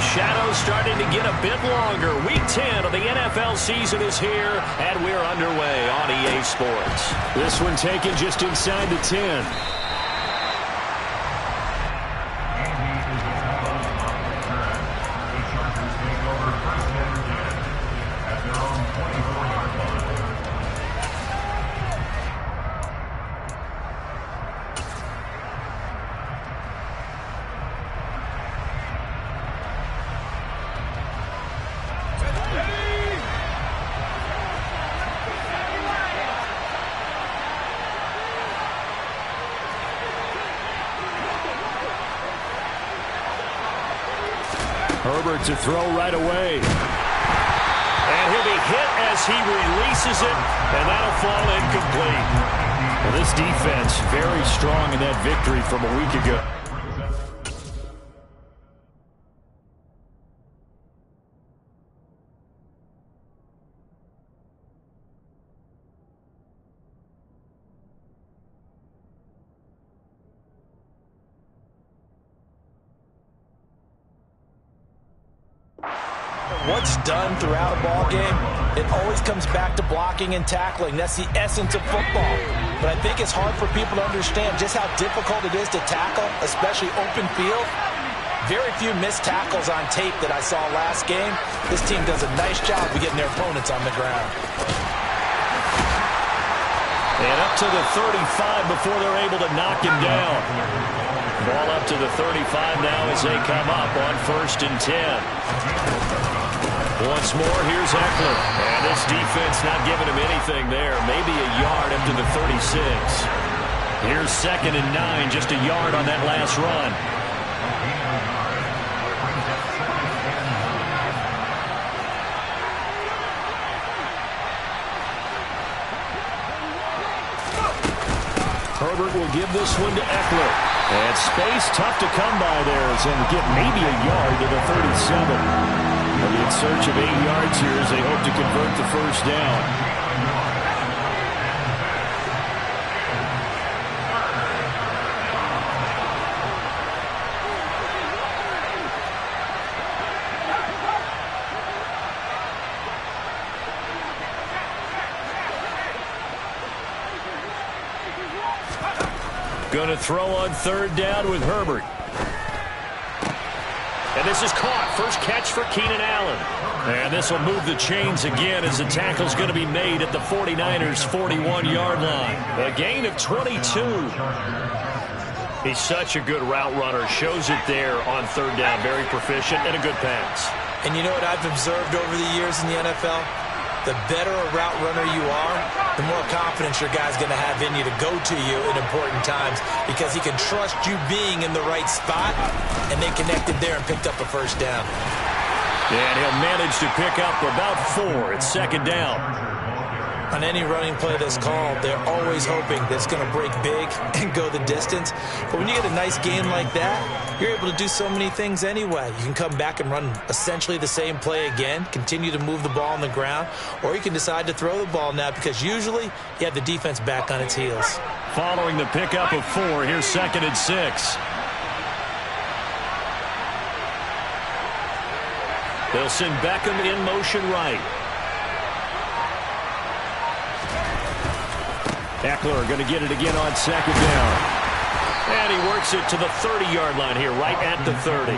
the shadows starting to get a bit longer. Week 10 of the NFL season is here, and we're underway on EA Sports. This one taken just inside the 10. Herbert to throw right away. And he'll be hit as he releases it, and that'll fall incomplete. Well, this defense very strong in that victory from a week ago. What's done throughout a ball game, it always comes back to blocking and tackling. That's the essence of football. But I think it's hard for people to understand just how difficult it is to tackle, especially open field. Very few missed tackles on tape that I saw last game. This team does a nice job of getting their opponents on the ground. And up to the 35 before they're able to knock him down. Ball up to the 35 now as they come up on 1st and 10. Once more, here's Eckler. And this defense not giving him anything there. Maybe a yard up to the 36. Here's 2nd and 9, just a yard on that last run. Herbert will give this one to Eckler. And space tough to come by there as they get maybe a yard to the 37. They'll be in search of 8 yards here as they hope to convert the first down. Going to throw on 3rd down with Herbert. And this is caught. First catch for Keenan Allen. And this will move the chains again as the tackle's going to be made at the 49ers' 41-yard line. A gain of 22. He's such a good route runner. Shows it there on 3rd down. Very proficient and a good pass. And you know what I've observed over the years in the NFL? The better a route runner you are, the more confidence your guy's going to have in you to go to you in important times because he can trust you being in the right spot, and they connected there and picked up a first down. And he'll manage to pick up about 4 at 2nd down. On any running play that's called, they're always hoping that it's going to break big and go the distance. But when you get a nice gain like that, you're able to do so many things anyway. You can come back and run essentially the same play again, continue to move the ball on the ground, or you can decide to throw the ball now because usually you have the defense back on its heels. Following the pickup of 4, here's 2nd and 6. They'll send Beckham in motion right. Eckler going to get it again on 2nd down. And he works it to the 30-yard line here, right at the 30.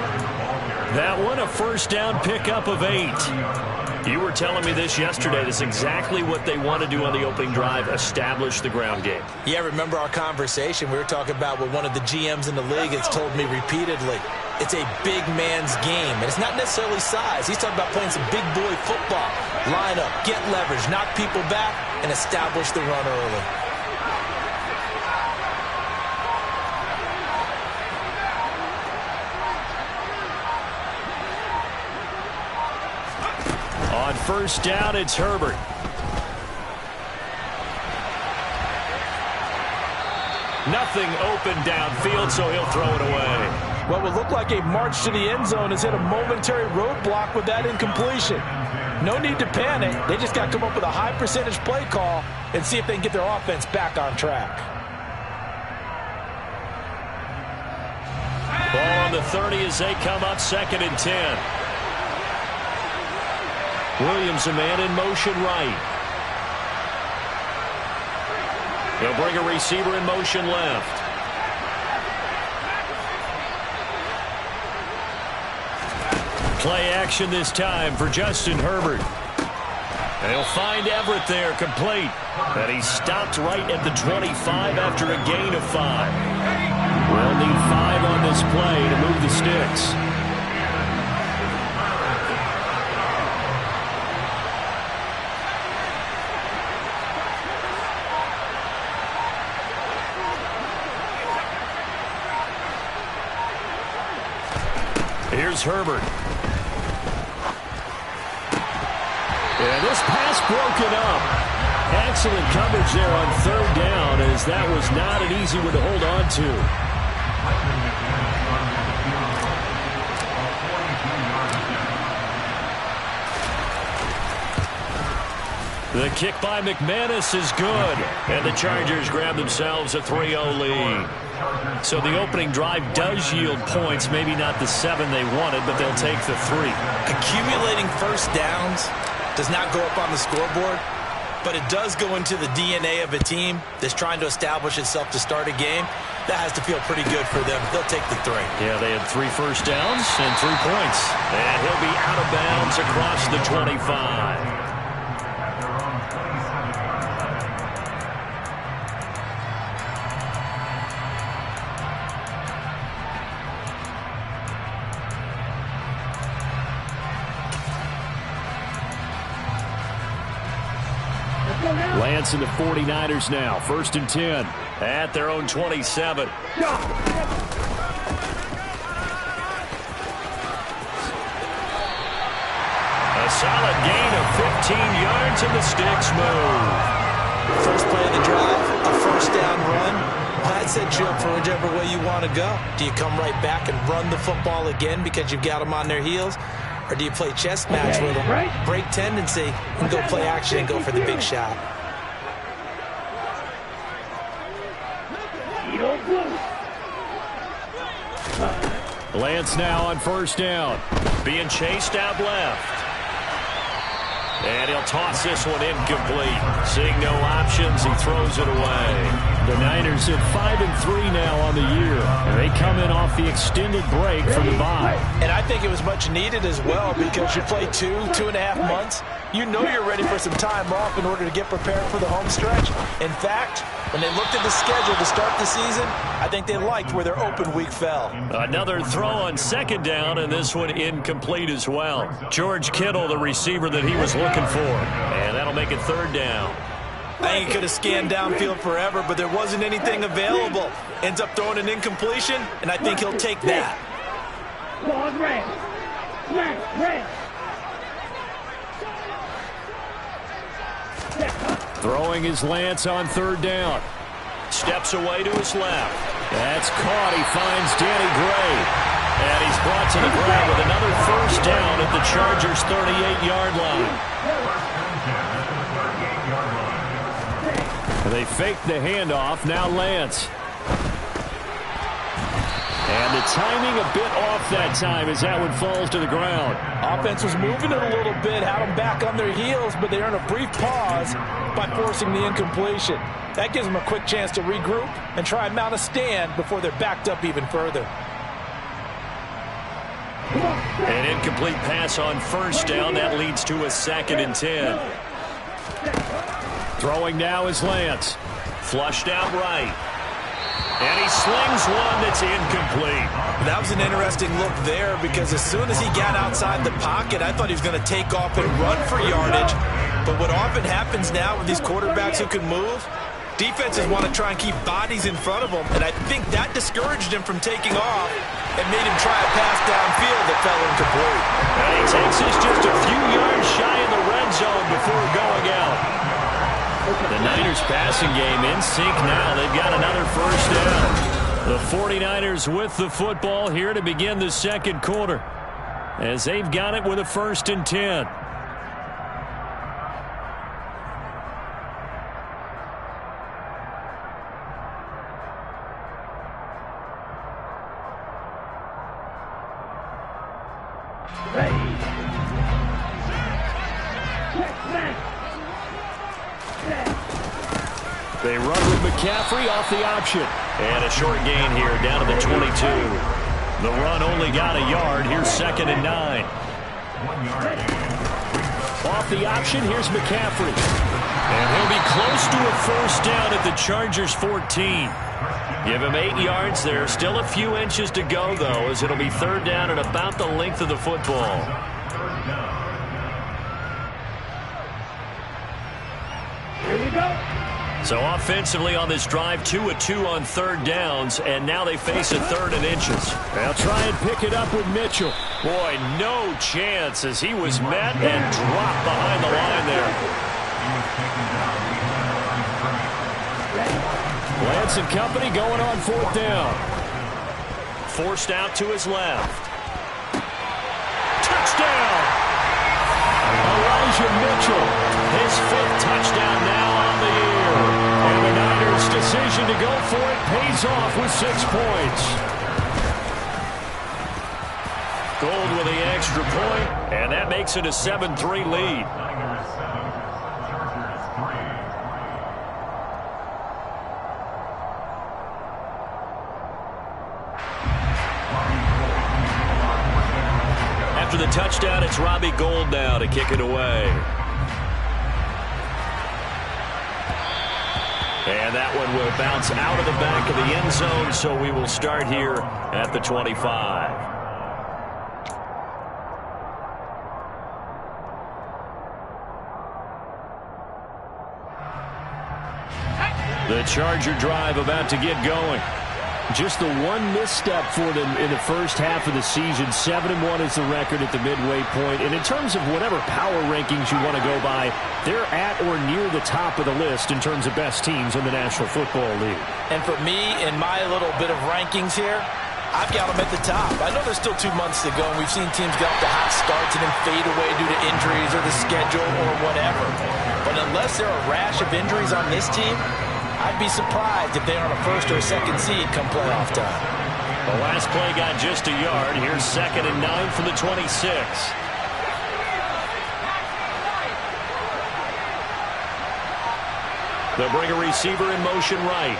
That one, a first down pickup of 8. You were telling me this yesterday. That's exactly what they want to do on the opening drive, establish the ground game. Yeah, remember our conversation? We were talking about what one of the GMs in the league has told me repeatedly. It's a big man's game, and it's not necessarily size. He's talking about playing some big boy football. Line up, get leverage, knock people back, and establish the run early. On first down, it's Herbert. Nothing open downfield, so he'll throw it away. What would look like a march to the end zone has hit a momentary roadblock with that incompletion. No need to panic. They just got to come up with a high percentage play call and see if they can get their offense back on track. Ball on from the 30 as they come up 2nd and 10. Williams, a man in motion right. They'll bring a receiver in motion left. Play action this time for Justin Herbert. They'll find Everett there, complete. And he stopped right at the 25 after a gain of 5. We'll need 5 on this play to move the sticks. Here's Herbert. And this pass broken up. Excellent coverage there on 3rd down, as that was not an easy one to hold on to. The kick by McManus is good, and the Chargers grab themselves a 3-0 lead. So the opening drive does yield points, maybe not the 7 they wanted, but they'll take the 3. Accumulating first downs does not go up on the scoreboard, but it does go into the DNA of a team that's trying to establish itself to start a game. That has to feel pretty good for them. They'll take the 3. Yeah, they had 3 first downs and 3 points. And he'll be out of bounds across the 25. Lance and the 49ers now. 1st and 10 at their own 27. A solid gain of 15 yards and the sticks move. First play of the drive, a first down run. That sets you up for whichever way you want to go. Do you come right back and run the football again because you've got them on their heels? Or do you play chess match with them, break tendency, and go play action and go for the big shot? Lance now on 1st down. Being chased out left. And he'll toss this one incomplete. Seeing no options, he throws it away. The Niners at 5-3 now on the year. And they come in off the extended break from the bye. And I think it was much needed as well, because you play 2.5 months. You know you're ready for some time off in order to get prepared for the home stretch. In fact, when they looked at the schedule to start the season, I think they liked where their open week fell. Another throw on 2nd down, and this one incomplete as well. George Kittle, the receiver that he was looking for. And that'll make it 3rd down. I think he could have scanned downfield forever, but there wasn't anything available. Ends up throwing an incompletion, and I think he'll take that. Throwing is Lance on 3rd down. Steps away to his left. That's caught. He finds Danny Gray. And he's brought to the ground with another first down at the Chargers' 38-yard line. They fake the handoff. Now Lance. And the timing a bit off that time as that one falls to the ground. Offense was moving it a little bit, had them back on their heels, but they earn a brief pause by forcing the incompletion. That gives them a quick chance to regroup and try and mount a stand before they're backed up even further. An incomplete pass on 1st down. That leads to a 2nd and 10. Throwing now is Lance. Flushed out right. And he slings one that's incomplete. That was an interesting look there, because as soon as he got outside the pocket, I thought he was going to take off and run for yardage. But what often happens now with these quarterbacks who can move, defenses want to try and keep bodies in front of them, and I think that discouraged him from taking off and made him try a pass downfield that fell incomplete. And he takes this just a few yards shy in the red zone before going out. The Niners passing game in sync now. They've got another first down. The 49ers with the football here to begin the 2nd quarter, as they've got it with a 1st and 10. They run with McCaffrey off the option. And a short gain here down to the 22. The run only got a yard. Here's 2nd and 9. Off the option, here's McCaffrey. And he'll be close to a first down at the Chargers' 14. Give him 8 yards there. Still a few inches to go, though, as it'll be 3rd down and about the length of the football. Here you go. So offensively on this drive, 2 of 2 on 3rd downs, and now they face a 3rd and inches. They'll try and pick it up with Mitchell. Boy, no chance as he was met and dropped behind the line there. Lance and company going on 4th down. Forced out to his left. Touchdown! Elijah Mitchell. His 5th touchdown now on the year. And the Niners' decision to go for it pays off with 6 points. Gold with the extra point, and that makes it a 7-3 lead. After the touchdown, it's Robbie Gould now to kick it away. And that one will bounce out of the back of the end zone, so we will start here at the 25. The Charger drive about to get going. Just the one misstep for them in the first half of the season. 7-1 is the record at the midway point. And in terms of whatever power rankings you want to go by, they're at or near the top of the list in terms of best teams in the National Football League. And for me, in my little bit of rankings here, I've got them at the top. I know there's still 2 months to go, and we've seen teams get off to hot starts and then fade away due to injuries or the schedule or whatever. But unless there are a rash of injuries on this team, I'd be surprised if they're on a 1st or a 2nd seed come playoff time. The last play got just a yard. Here's 2nd and 9 from the 26. They'll bring a receiver in motion right.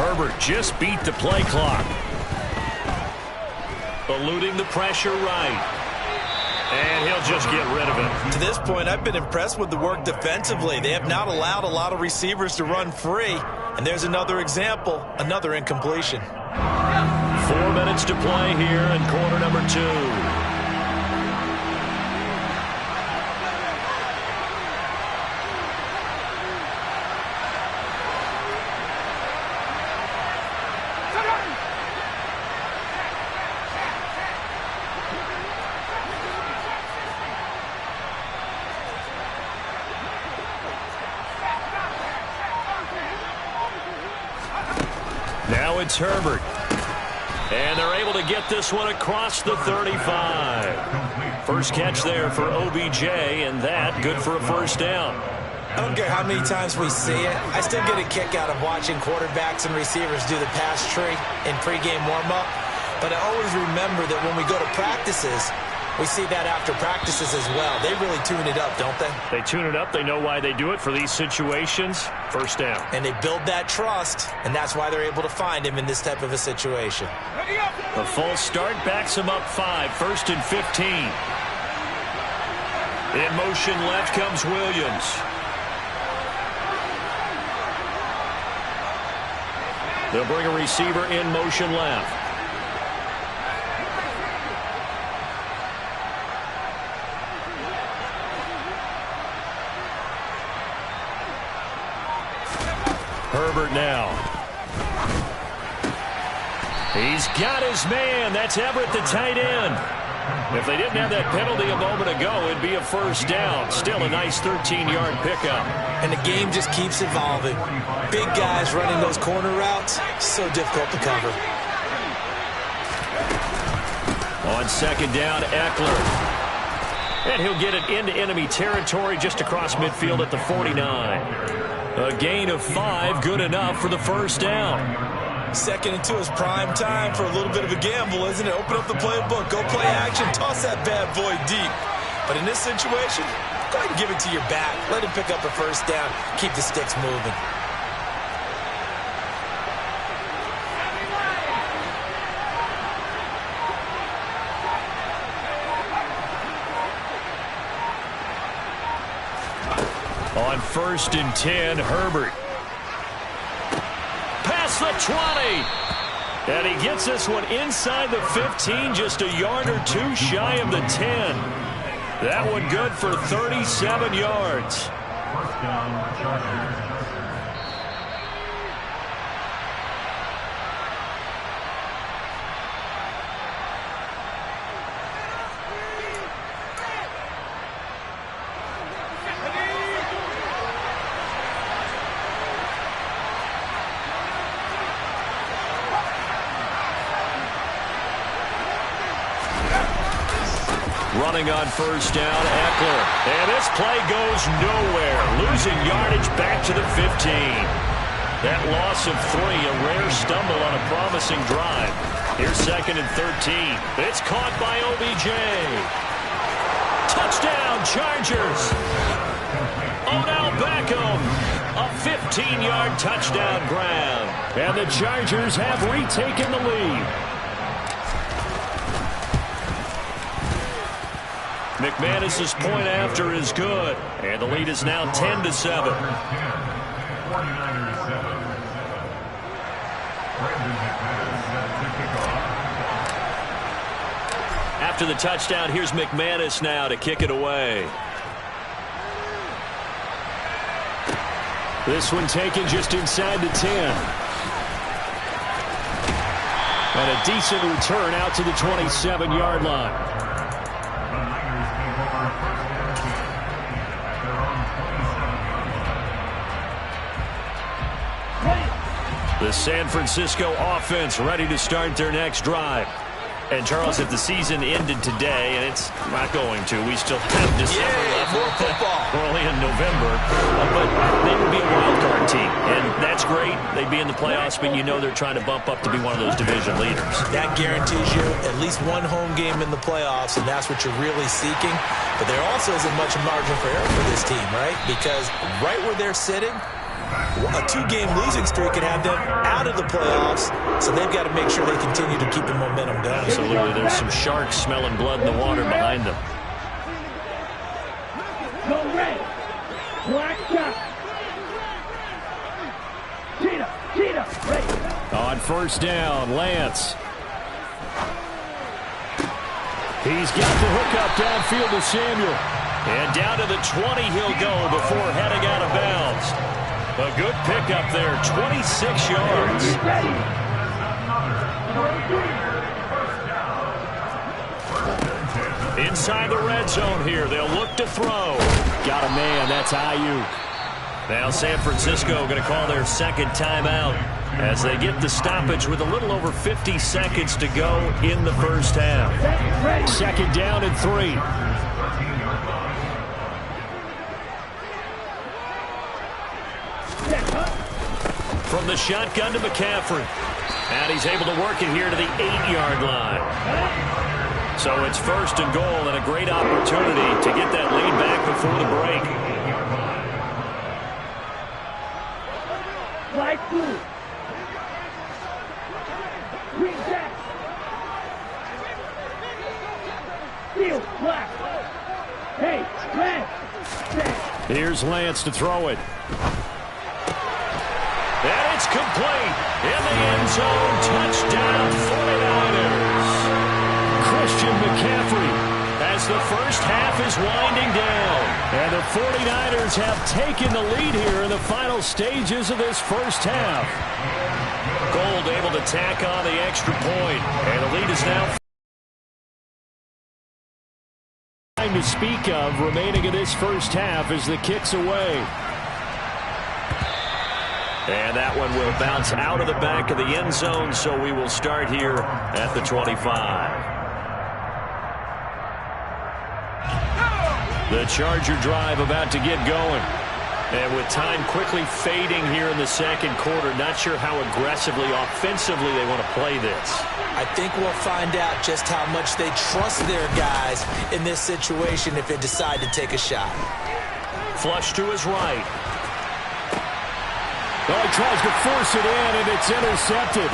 Herbert just beat the play clock. Eluding the pressure right. And he'll just get rid of it. To this point, I've been impressed with the work defensively. They have not allowed a lot of receivers to run free. And there's another example, another incompletion. 4 minutes to play here in quarter number 2. Now it's Herbert. And they're able to get this one across the 35. First catch there for OBJ, and that good for a first down. I don't care how many times we see it. I still get a kick out of watching quarterbacks and receivers do the pass tree in pregame warm-up. But I always remember that when we go to practices, we see that after practices as well. They really tune it up, don't they? They tune it up. They know why they do it for these situations. First down. And they build that trust, and that's why they're able to find him in this type of a situation. The false start backs him up 5. 1st and 15. In motion left comes Williams. They'll bring a receiver in motion left. Herbert now. He's got his man. That's Everett, the tight end. If they didn't have that penalty a moment ago, it'd be a first down. Still a nice 13-yard pickup. And the game just keeps evolving. Big guys running those corner routes, so difficult to cover. On 2nd down, Eckler. And he'll get it into enemy territory just across midfield at the 49. A gain of 5, good enough for the first down. 2nd and 2 is prime time for a little bit of a gamble, isn't it? Open up the playbook, go play action, toss that bad boy deep. But in this situation, go ahead and give it to your back. Let him pick up a first down. Keep the sticks moving. On 1st and 10, Herbert. Past the 20. And he gets this one inside the 15, just a yard or two shy of the 10. That one good for 37 yards. First down, Chargers. Running on 1st down, Eckler. And this play goes nowhere. Losing yardage back to the 15. That loss of 3, a rare stumble on a promising drive. Here's 2nd and 13. It's caught by OBJ. Touchdown, Chargers. Odell Beckham. A 15-yard touchdown grab. And the Chargers have retaken the lead. McManus's point after is good. And the lead is now 10-7. 49ers 7. After the touchdown, here's McManus now to kick it away. This one taken just inside the 10. And a decent return out to the 27-yard line. The San Francisco offense ready to start their next drive. And, Charles, if the season ended today, and it's not going to, we still have December left. More football. We're only in November. But they would be a wild card team. And that's great. They'd be in the playoffs, but you know they're trying to bump up to be one of those division leaders. That guarantees you at least one home game in the playoffs, and that's what you're really seeking. But there also isn't much margin for error for this team, right? Because right where they're sitting, a 2-game losing streak could have them out of the playoffs, so they've got to make sure they continue to keep the momentum going. Absolutely. There's some sharks smelling blood in the water behind them. Go red. Black shot. Cheetah. Red. On 1st down, Lance. He's got the hook up downfield to Samuel. And down to the 20 he'll go before heading out of bounds. A good pickup there, 26 yards. Inside the red zone here, they'll look to throw. Got a man, that's Ayuk. Now San Francisco going to call their 2nd timeout as they get the stoppage with a little over 50 seconds to go in the 1st half. 2nd down and 3. From the shotgun to McCaffrey. And he's able to work it here to the 8-yard line. So it's 1st and goal and a great opportunity to get that lead back before the break. Flag blue. Green jack. Steel black. Hey, red. Here's Lance to throw it. And it's complete. In the end zone, touchdown 49ers. Christian McCaffrey. As the 1st half is winding down. And the 49ers have taken the lead here in the final stages of this 1st half. Gold able to tack on the extra point. And the lead is now time to speak of remaining in this 1st half as the kick's away. And that one will bounce out of the back of the end zone, so we will start here at the 25. The Charger drive about to get going. And with time quickly fading here in the second quarter, not sure how aggressively, offensively they want to play this. I think we'll find out just how much they trust their guys in this situation if they decide to take a shot. Flush to his right. Oh, he tries to force it in, and it's intercepted.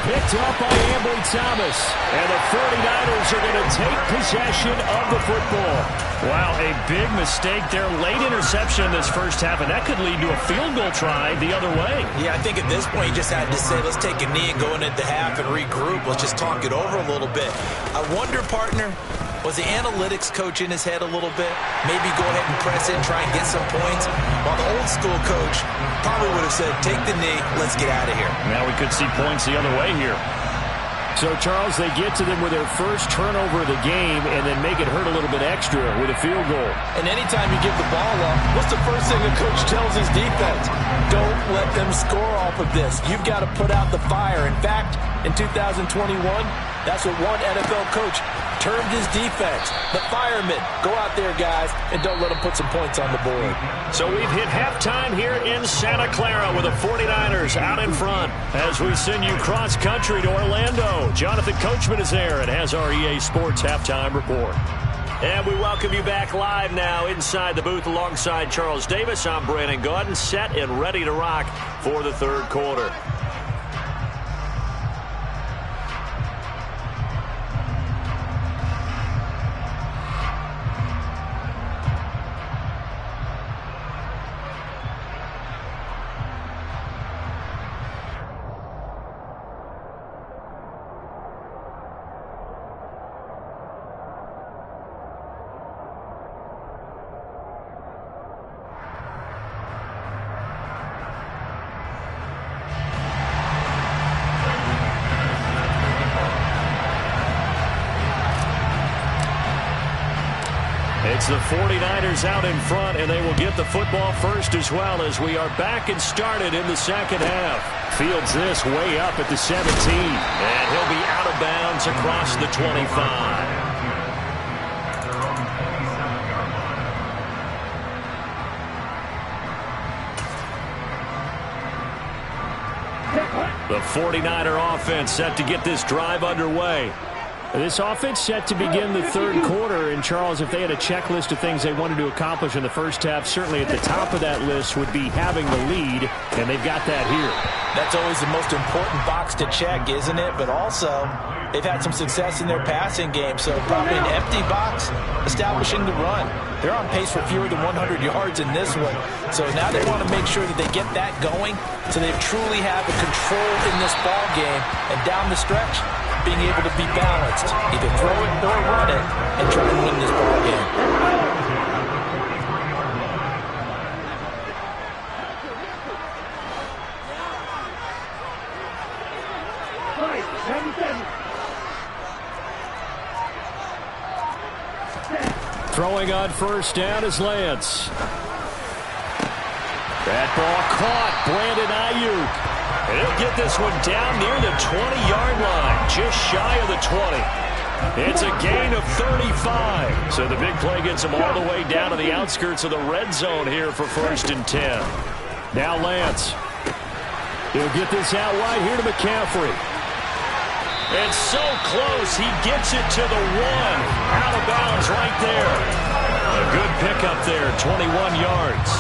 Picked up by Ambry Thomas. And the 49ers are going to take possession of the football. Wow, a big mistake there. Late interception in this first half, and that could lead to a field goal try the other way. Yeah, I think at this point you just had to say, let's take a knee and go into the half and regroup. Let's just talk it over a little bit. I wonder, partner, was the analytics coach in his head a little bit? Maybe go ahead and press it and try and get some points? While the old school coach probably would have said, take the knee, let's get out of here. Now we could see points the other way here. So, Charles, they get to them with their first turnover of the game and then make it hurt a little bit extra with a field goal. And anytime you give the ball up, what's the first thing the coach tells his defense? Don't let them score off of this. You've got to put out the fire. In fact, in 2021, that's what one NFL coach termed his defense. The firemen. Go out there, guys, and don't let them put some points on the board. So we've hit halftime here in Santa Clara with the 49ers out in front as we send you cross-country to Orlando. Jonathan Coachman is there and has our EA Sports halftime report. And we welcome you back live now inside the booth alongside Charles Davis. I'm Brandon Gaudin, set and ready to rock for the third quarter. It's the 49ers out in front, and they will get the football first as well as we are back and started in the second half. Fields this way up at the 17. And he'll be out of bounds across the 25. The 49er offense set to get this drive underway. This offense set to begin the third quarter, and Charles, if they had a checklist of things they wanted to accomplish in the first half, certainly at the top of that list would be having the lead, and they've got that here. That's always the most important box to check, isn't it? But also, they've had some success in their passing game, so probably an empty box establishing the run. They're on pace for fewer than 100 yards in this one, so now they want to make sure that they get that going so they truly have the control in this ball game, and down the stretch, being able to be balanced, either throw it or run it, and try and win this ball game. Throwing on first down is Lance. That ball caught. Brandon Ayuk. And he'll get this one down near the 20-yard line, just shy of the 20. It's a gain of 35. So the big play gets him all the way down to the outskirts of the red zone here for 1st and 10. Now Lance. He'll get this out wide here to McCaffrey. And so close, he gets it to the 1. Out of bounds right there. A good pickup there, 21 yards.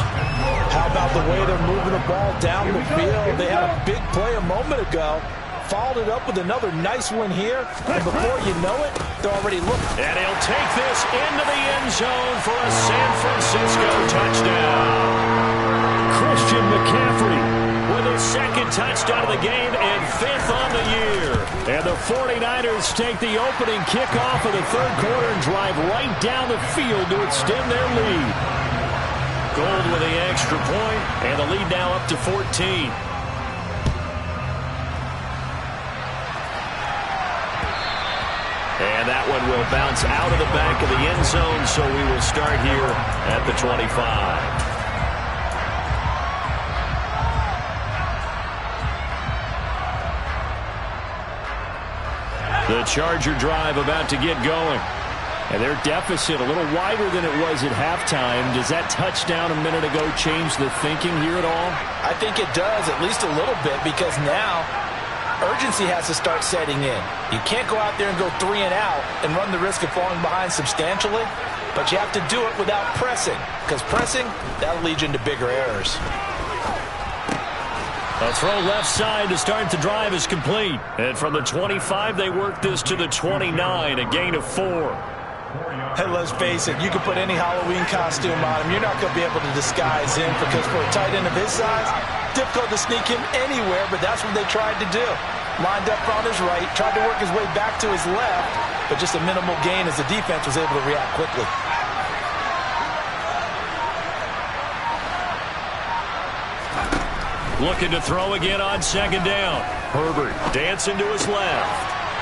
How about the way they're moving the ball down the field? They had a big play a moment ago. Followed it up with another nice one here. And before you know it, they're already looking. And he'll take this into the end zone for a San Francisco touchdown. Christian McCaffrey with his second touchdown of the game and 5th on the year. And the 49ers take the opening kickoff of the third quarter and drive right down the field to extend their lead. Gold with the extra point, and the lead now up to 14. And that one will bounce out of the back of the end zone, so we will start here at the 25. The Charger drive about to get going. And their deficit a little wider than it was at halftime. Does that touchdown a minute ago change the thinking here at all? I think it does, at least a little bit, because now urgency has to start setting in. You can't go out there and go 3 and out and run the risk of falling behind substantially, but you have to do it without pressing, because pressing, that'll lead you into bigger errors. A throw left side to start the drive is complete. And from the 25, they work this to the 29, a gain of 4. Hey, let's face it, you can put any Halloween costume on him. You're not going to be able to disguise him, because for a tight end of his size, difficult to sneak him anywhere, but that's what they tried to do. Lined up on his right, tried to work his way back to his left, but just a minimal gain as the defense was able to react quickly. Looking to throw again on second down. Herbert dancing to his left.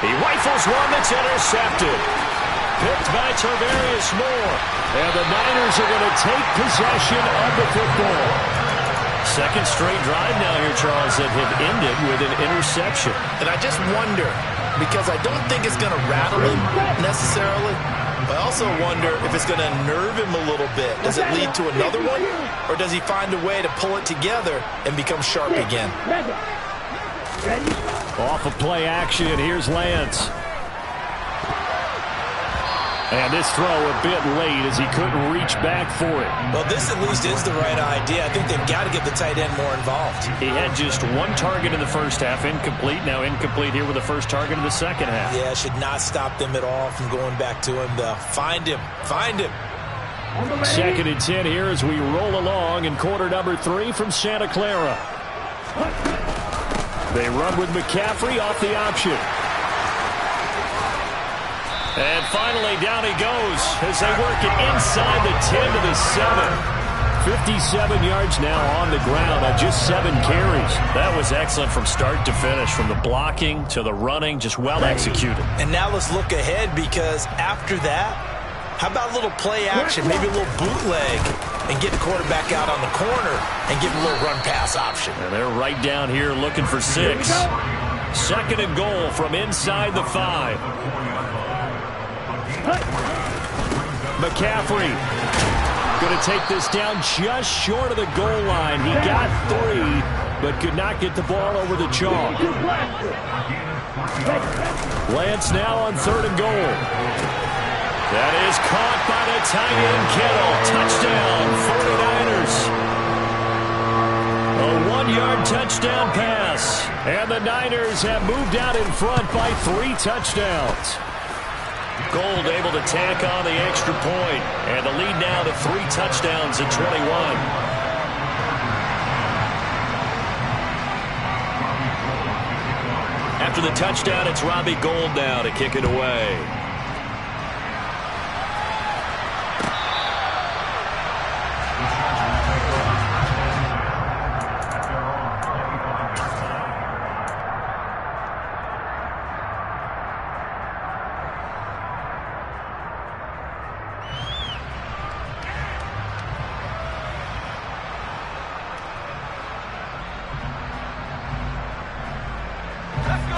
He rifles one that's intercepted. Picked by Tarvarius Moore. And the Niners are going to take possession of the football. Second straight drive now here, Charles, that have ended with an interception. And I just wonder, because I don't think it's going to rattle him necessarily, but I also wonder if it's going to nerve him a little bit. Does it lead to another one? Or does he find a way to pull it together and become sharp again? Off of play action, here's Lance. And this throw a bit late as he couldn't reach back for it. Well, this at least is the right idea. I think they've got to get the tight end more involved. He had just one target in the first half, incomplete. Now incomplete here with the first target in the second half. Yeah, should not stop them at all from going back to him, though. Find him. Find him. Second and 10 here as we roll along in quarter number 3 from Santa Clara. They run with McCaffrey off the option. And finally, down he goes as they work it inside the 10 to the 7. 57 yards now on the ground on just 7 carries. That was excellent from start to finish, from the blocking to the running, just well executed. And now let's look ahead, because after that, how about a little play action, maybe a little bootleg, and get the quarterback out on the corner and give him a little run-pass option. And they're right down here looking for 6. Second and goal from inside the 5. McCaffrey going to take this down just short of the goal line. He got 3, but could not get the ball over the chalk. Lance now on third and goal. That is caught by the tight end Kittle. Touchdown, 49ers. A 1-yard touchdown pass. And the Niners have moved out in front by 3 touchdowns. Gold able to tack on the extra point. And the lead now to 3 touchdowns at 21. After the touchdown, it's Robbie Gould now to kick it away.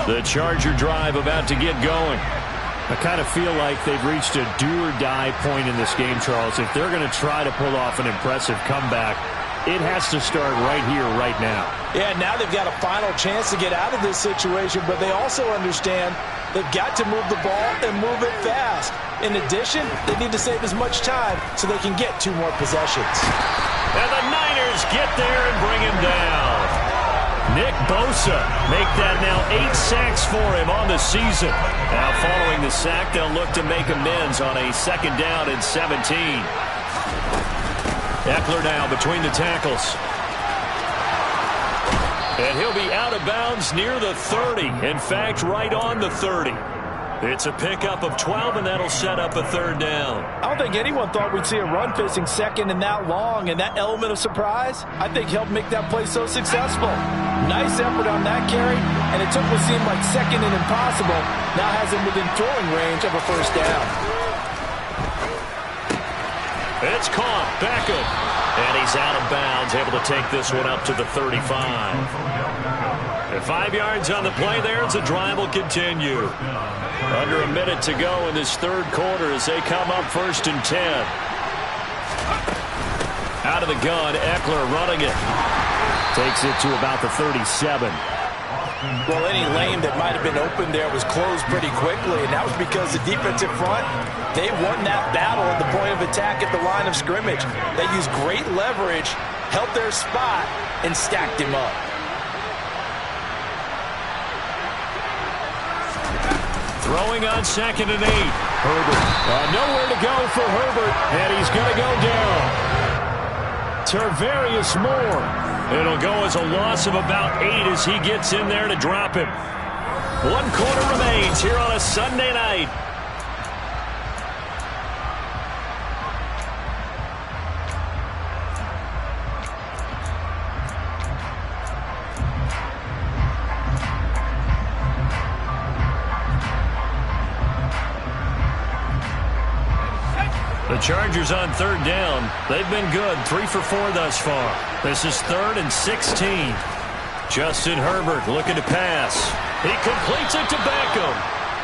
The Charger drive about to get going. I kind of feel like they've reached a do-or-die point in this game, Charles. If they're going to try to pull off an impressive comeback, it has to start right here, right now. Yeah, now they've got a final chance to get out of this situation, but they also understand they've got to move the ball and move it fast. In addition, they need to save as much time so they can get 2 more possessions. And the Niners get there and bring him down. Nick Bosa make that now 8 sacks for him on the season. Now following the sack, they'll look to make amends on a second down and 17. Eckler now between the tackles. And he'll be out of bounds near the 30. In fact, right on the 30. It's a pickup of 12, and that'll set up a third down. I don't think anyone thought we'd see a run facing second and that long, and that element of surprise, I think, helped make that play so successful. Nice effort on that carry, and it took what seemed like second and impossible, now has him within throwing range of a first down. It's caught, Beckham, and he's out of bounds, able to take this one up to the 35. And 5 yards on the play there as the drive will continue. Under a minute to go in this third quarter as they come up 1st and 10. Out of the gun, Eckler running it. Takes it to about the 37. Well, any lane that might have been open there was closed pretty quickly, and that was because the defensive front, they won that battle at the point of attack at the line of scrimmage. They used great leverage, held their spot, and stacked him up. Throwing on 2nd and 8. Herbert. Nowhere to go for Herbert, and he's going to go down. Tarvarius Moore. It'll go as a loss of about 8 as he gets in there to drop him. 1 quarter remains here on a Sunday night. The Chargers on 3rd down. They've been good, 3 for 4 thus far. This is 3rd and 16. Justin Herbert looking to pass. He completes it to Beckham.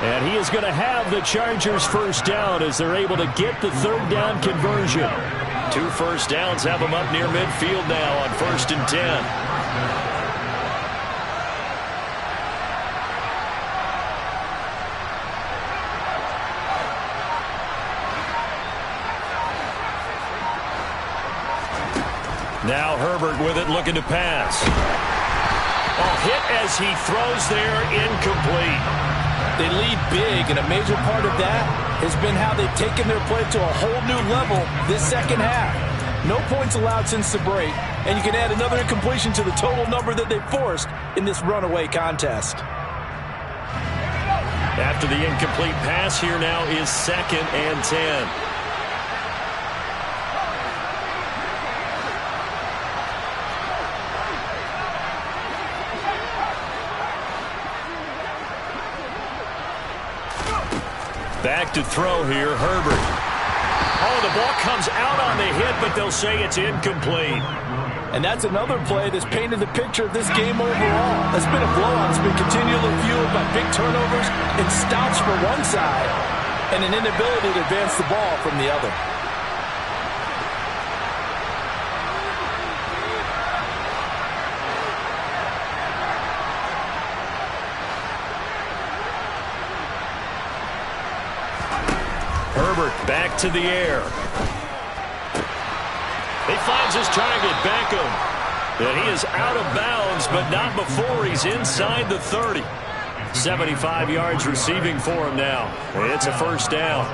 And he is going to have the Chargers first down as they're able to get the 3rd down conversion. 2 first downs have them up near midfield now on 1st and 10. Now Herbert with it, looking to pass. Hit as he throws there, incomplete. They lead big, and a major part of that has been how they've taken their play to a whole new level this second half. No points allowed since the break, and you can add another incompletion to the total number that they forced in this runaway contest. After the incomplete pass, here now is 2nd and 10. Back to throw here, Herbert. The ball comes out on the hit, but they'll say it's incomplete. And that's another play that's painted the picture of this game overall. It's been a blowout. It's been continually fueled by big turnovers and stops for one side and an inability to advance the ball from the other. Herbert back to the air. He finds his target, Beckham. And he is out of bounds, but not before he's inside the 30. 75 yards receiving for him now. It's a first down.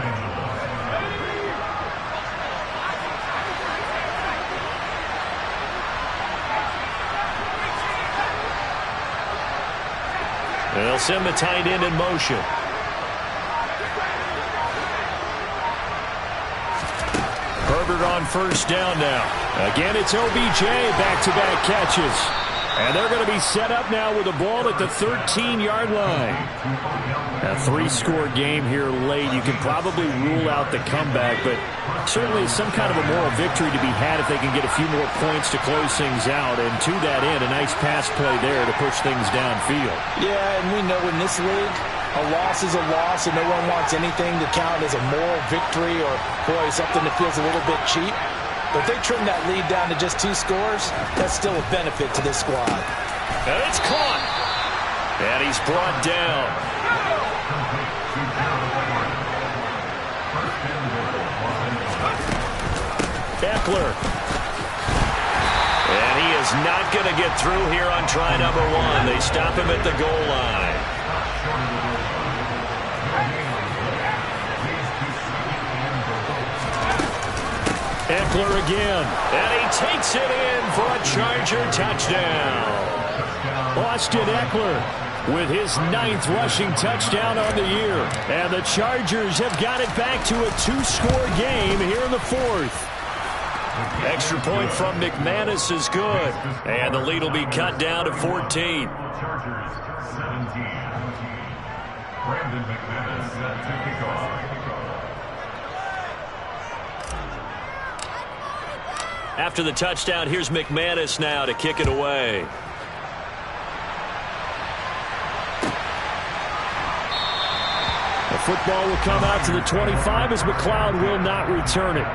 They'll send the tight end in motion. Herbert on first down now. Again, it's OBJ, back-to-back catches. And they're going to be set up now with the ball at the 13-yard line. A 3-score game here late. You can probably rule out the comeback, but certainly some kind of a moral victory to be had if they can get a few more points to close things out. And to that end, a nice pass play there to push things downfield. Yeah, and we know in this league, a loss is a loss, and no one wants anything to count as a moral victory or, boy, something that feels a little bit cheap. But if they trim that lead down to just 2 scores, that's still a benefit to this squad. And it's caught. And he's brought down. Eckler. And he is not going to get through here on try number 1. They stop him at the goal line. Eckler again, and he takes it in for a Charger touchdown. Austin Eckler with his 9th rushing touchdown on the year. And the Chargers have got it back to a 2-score game here in the 4th. Extra point from McManus is good, and the lead will be cut down to 14. Chargers 17. Brandon McManus set to kick off. After the touchdown, here's McManus now to kick it away. football will come out to the 25 as McLeod will not return it.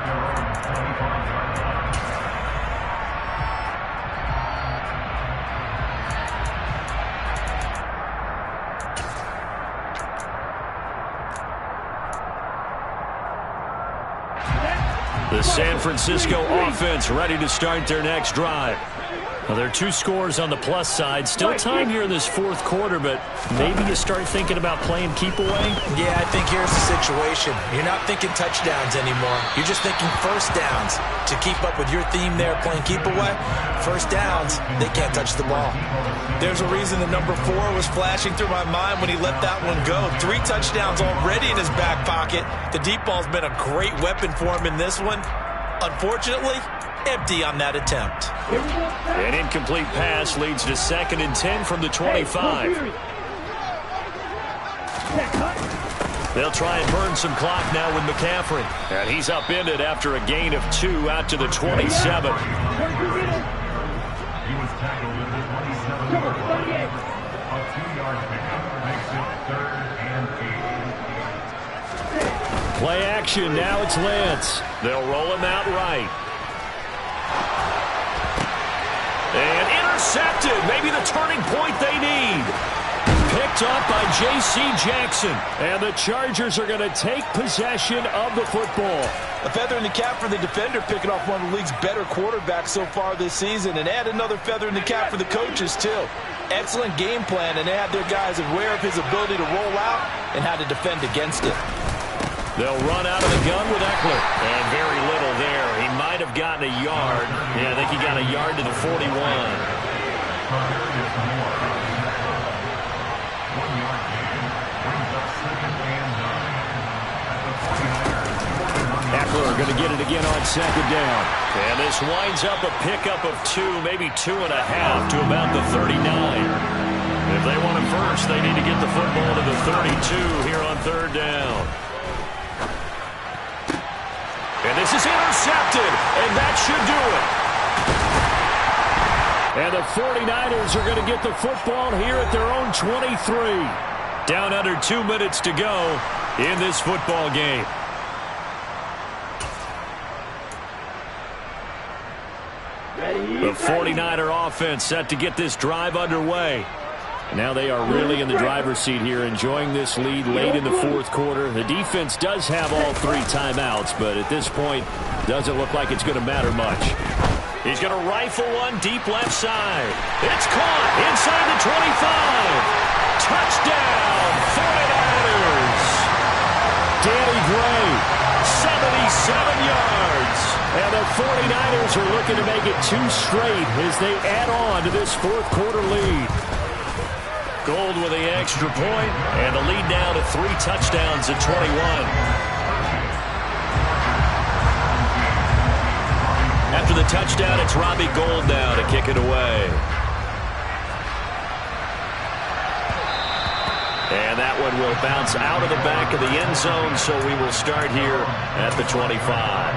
The San Francisco offense ready to start their next drive. Well, there are 2 scores on the plus side. Still time here in this fourth quarter, but maybe you start thinking about playing keep away? Yeah, I think here's the situation. You're not thinking touchdowns anymore. You're just thinking first downs. To keep up with your theme there, playing keep away, first downs, they can't touch the ball. There's a reason the number 4 was flashing through my mind when he let that one go. 3 touchdowns already in his back pocket. The deep ball's been a great weapon for him in this one. Unfortunately, empty on that attempt. An incomplete pass leads to 2nd and 10 from the 25. They'll try and burn some clock now with McCaffrey. And he's upended after a gain of 2 out to the 27. He was tackled at the 27-yard line. A 2-yard pickup makes it 3rd and 8. Play action. Now it's Lance. They'll roll him out right. And intercepted. Maybe the turning point they need. Picked up by J.C. Jackson. And the Chargers are going to take possession of the football. A feather in the cap for the defender, picking off one of the league's better quarterbacks so far this season, and add another feather in the cap for the coaches, too. Excellent game plan, and they have their guys aware of his ability to roll out and how to defend against it. They'll run out of the gun with Eckler. And very little there. He might have gotten a yard. Yeah, I think he got a yard to the 41. Eckler going to get it again on 2nd down. And this winds up a pickup of 2, maybe 2.5 to about the 39. If they want it first, they need to get the football to the 32 here on 3rd down. And this is intercepted, and that should do it. And the 49ers are going to get the football here at their own 23. Down under 2 minutes to go in this football game. The 49er offense set to get this drive underway. Now they are really in the driver's seat here, enjoying this lead late in the fourth quarter. The defense does have all 3 timeouts, but at this point, doesn't look like it's going to matter much. He's going to rifle one deep left side. It's caught inside the 25. Touchdown, 49ers. Danny Gray, 77 yards. And the 49ers are looking to make it 2 straight as they add on to this fourth quarter lead. Gold with the extra point, and the lead down to 3 touchdowns at 21. After the touchdown, it's Robbie Gould now to kick it away. And that one will bounce out of the back of the end zone, so we will start here at the 25.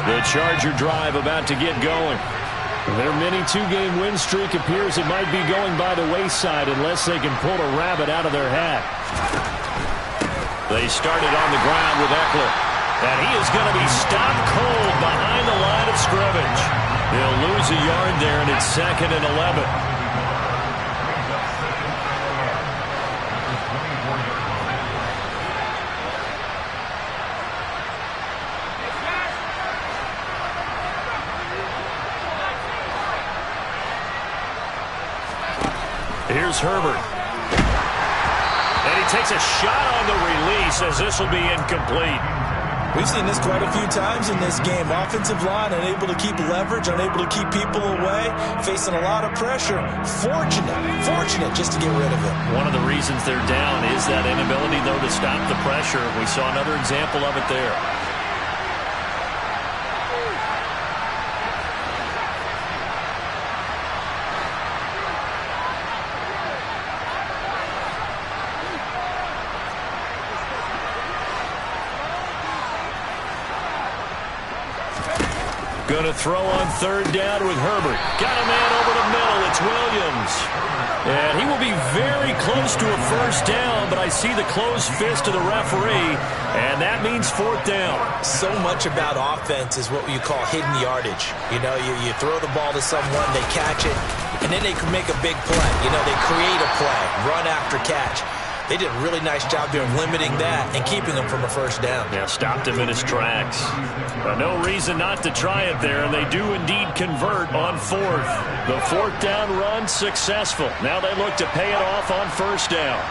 The Charger drive about to get going. Their mini 2-game win streak appears it might be going by the wayside unless they can pull a rabbit out of their hat. They started on the ground with Eckler. And he is going to be stopped cold behind the line of scrimmage. They'll lose a yard there, and it's 2nd and 11. Here's Herbert. And he takes a shot on the release as this will be incomplete. We've seen this quite a few times in this game. Offensive line unable to keep leverage, unable to keep people away, facing a lot of pressure. Fortunate just to get rid of it. One of the reasons they're down is that inability, though, to stop the pressure. We saw another example of it there. Going to throw on third down with Herbert. Got a man over the middle. It's Williams. And he will be very close to a first down, but I see the closed fist of the referee, and that means fourth down. So much about offense is what you call hidden yardage. You know, you throw the ball to someone, they catch it, and then they can make a big play. You know, they create a play, run after catch. They did a really nice job here of limiting that and keeping him from a first down. Yeah, stopped him in his tracks. No reason not to try it there, and they do indeed convert on fourth. The fourth down run successful. Now they look to pay it off on first down.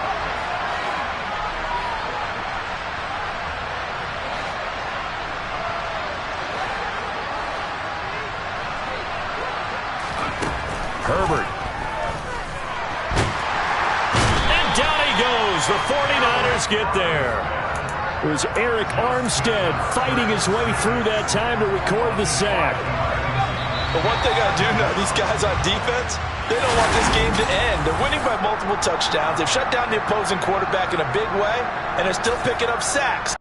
Herbert. The 49ers get there. It was Eric Armstead fighting his way through that time to record the sack. But one thing I do know, these guys on defense, they don't want this game to end. They're winning by multiple touchdowns. They've shut down the opposing quarterback in a big way, and they're still picking up sacks.